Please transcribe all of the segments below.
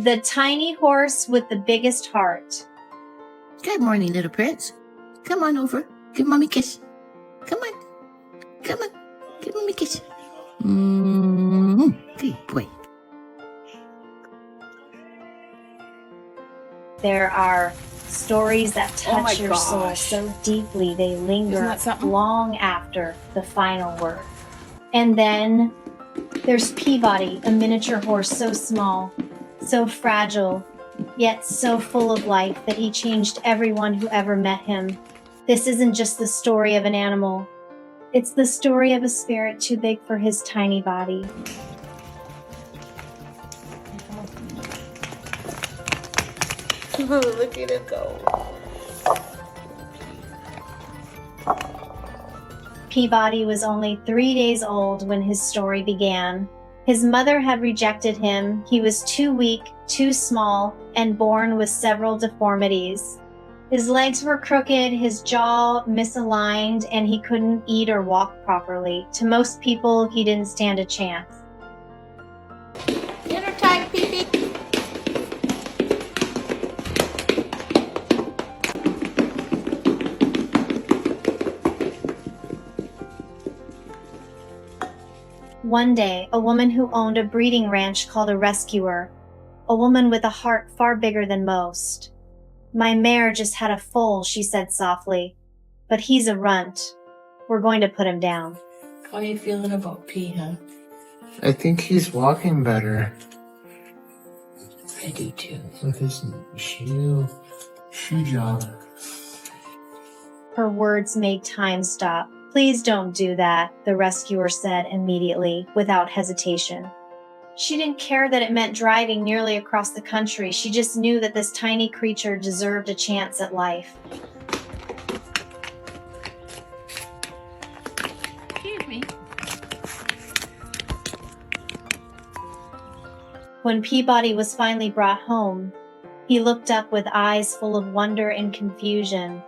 The tiny horse with the biggest heart. Good morning, little prince. Come on over. Give mommy a kiss. Come on. Come on. Give mommy a kiss. Good boy. There are stories that touch your soul so deeply they linger long after the final word. And then there's Peabody, a miniature horse so small, so fragile, yet so full of life that he changed everyone who ever met him. This isn't just the story of an animal. It's the story of a spirit too big for his tiny body. Look at it go. Peabody was only 3 days old when his story began. His mother had rejected him. He was too weak, too small, and born with several deformities. His legs were crooked, his jaw misaligned, and he couldn't eat or walk properly. To most people, he didn't stand a chance. Dinner time, Pee-Pee. One day, a woman who owned a breeding ranch called a rescuer, a woman with a heart far bigger than most. "My mare just had a foal," she said softly, "but he's a runt. We're going to put him down." How are you feeling about P, huh? I think he's walking better. I do too. With his shoe job. Her words made time stop. "Please don't do that," the rescuer said immediately, without hesitation. She didn't care that it meant driving nearly across the country. She just knew that this tiny creature deserved a chance at life. Excuse me. When Peabody was finally brought home, he looked up with eyes full of wonder and confusion,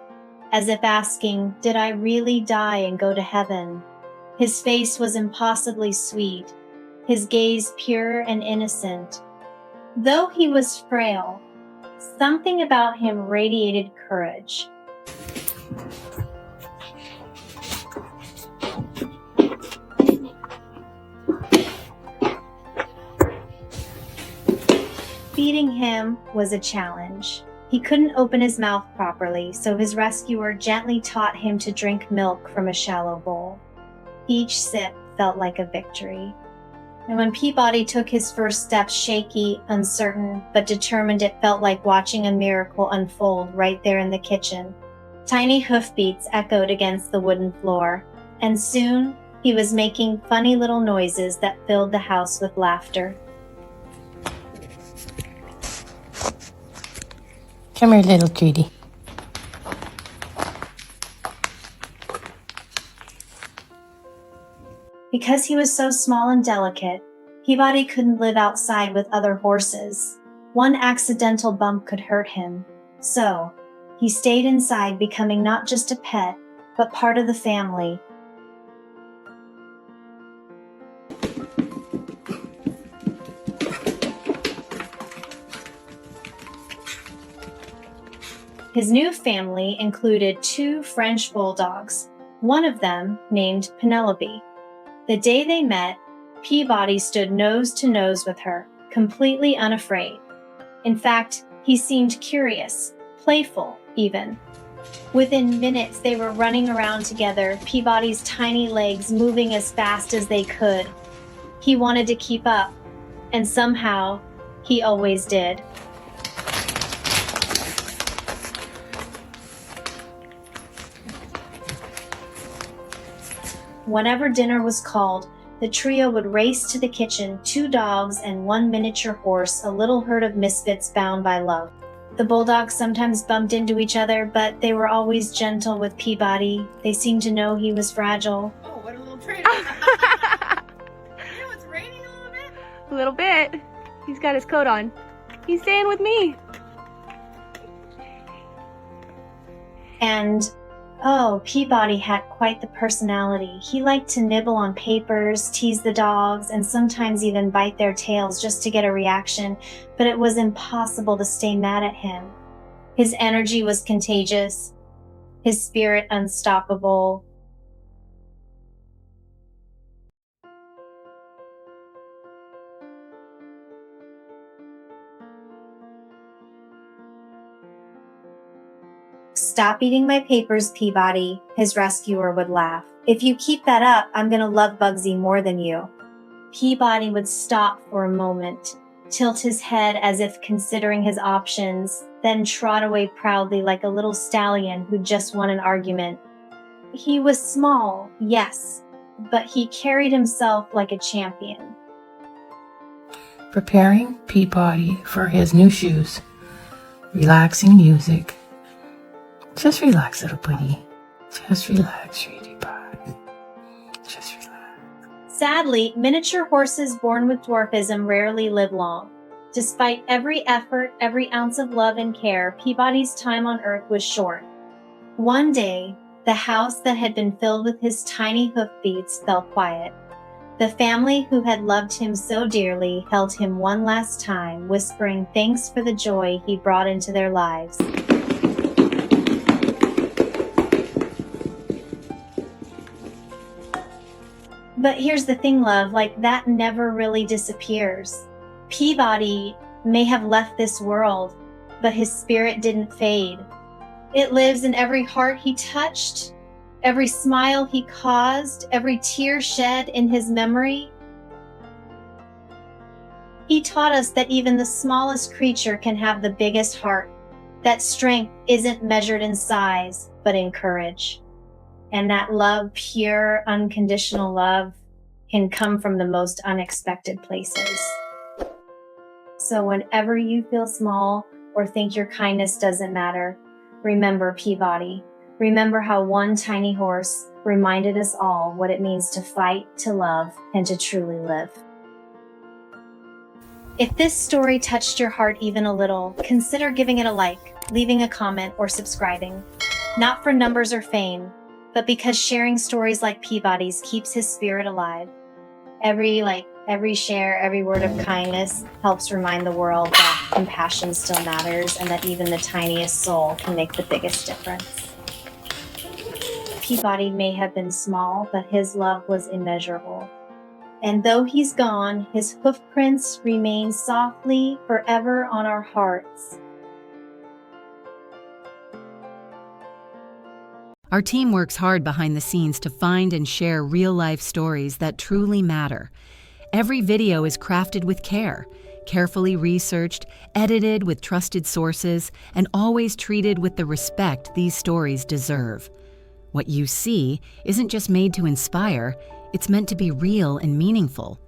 as if asking, "Did I really die and go to heaven?" His face was impossibly sweet, his gaze pure and innocent. Though he was frail, something about him radiated courage. Feeding him was a challenge. He couldn't open his mouth properly, so his rescuer gently taught him to drink milk from a shallow bowl. Each sip felt like a victory. And when Peabody took his first steps, shaky, uncertain, but determined, it felt like watching a miracle unfold right there in the kitchen. Tiny hoofbeats echoed against the wooden floor, and soon he was making funny little noises that filled the house with laughter. Come here, little cutie. Because he was so small and delicate, Peabody couldn't live outside with other horses. One accidental bump could hurt him. So, he stayed inside, becoming not just a pet, but part of the family. His new family included 2 French bulldogs, one of them named Penelope. The day they met, Peabody stood nose to nose with her, completely unafraid. In fact, he seemed curious, playful even. Within minutes, they were running around together, Peabody's tiny legs moving as fast as they could. He wanted to keep up, and somehow, he always did. Whenever dinner was called, the trio would race to the kitchen, 2 dogs and 1 miniature horse, a little herd of misfits bound by love. The bulldogs sometimes bumped into each other, but they were always gentle with Peabody. They seemed to know he was fragile. Oh, what a little traitor. You know, it's raining a little bit. A little bit. He's got his coat on. He's staying with me. And Oh, Peabody had quite the personality. He liked to nibble on papers, tease the dogs, and sometimes even bite their tails just to get a reaction, but it was impossible to stay mad at him. His energy was contagious, his spirit unstoppable. "Stop eating my papers, Peabody," his rescuer would laugh. "If you keep that up, I'm gonna love Bugsy more than you." Peabody would stop for a moment, tilt his head as if considering his options, then trot away proudly like a little stallion who just won an argument. He was small, yes, but he carried himself like a champion. Preparing Peabody for his new shoes. Relaxing music. Just relax, little buddy. Just relax, sweetie pie. Just relax. Sadly, miniature horses born with dwarfism rarely live long. Despite every effort, every ounce of love and care, Peabody's time on Earth was short. One day, the house that had been filled with his tiny hoofbeats fell quiet. The family who had loved him so dearly held him one last time, whispering thanks for the joy he brought into their lives. But here's the thing, love, like that never really disappears. Peabody may have left this world, but his spirit didn't fade. It lives in every heart he touched, every smile he caused, every tear shed in his memory. He taught us that even the smallest creature can have the biggest heart, that strength isn't measured in size, but in courage. And that love, pure, unconditional love, can come from the most unexpected places. So whenever you feel small or think your kindness doesn't matter, remember Peabody. Remember how one tiny horse reminded us all what it means to fight, to love, and to truly live. If this story touched your heart even a little, consider giving it a like, leaving a comment, or subscribing. Not for numbers or fame, but because sharing stories like Peabody's keeps his spirit alive. Every share, every word of kindness helps remind the world that compassion still matters and that even the tiniest soul can make the biggest difference. Peabody may have been small, but his love was immeasurable. And though he's gone, his hoofprints remain softly forever on our hearts. Our team works hard behind the scenes to find and share real-life stories that truly matter. Every video is crafted with care, carefully researched, edited with trusted sources, and always treated with the respect these stories deserve. What you see isn't just made to inspire, it's meant to be real and meaningful.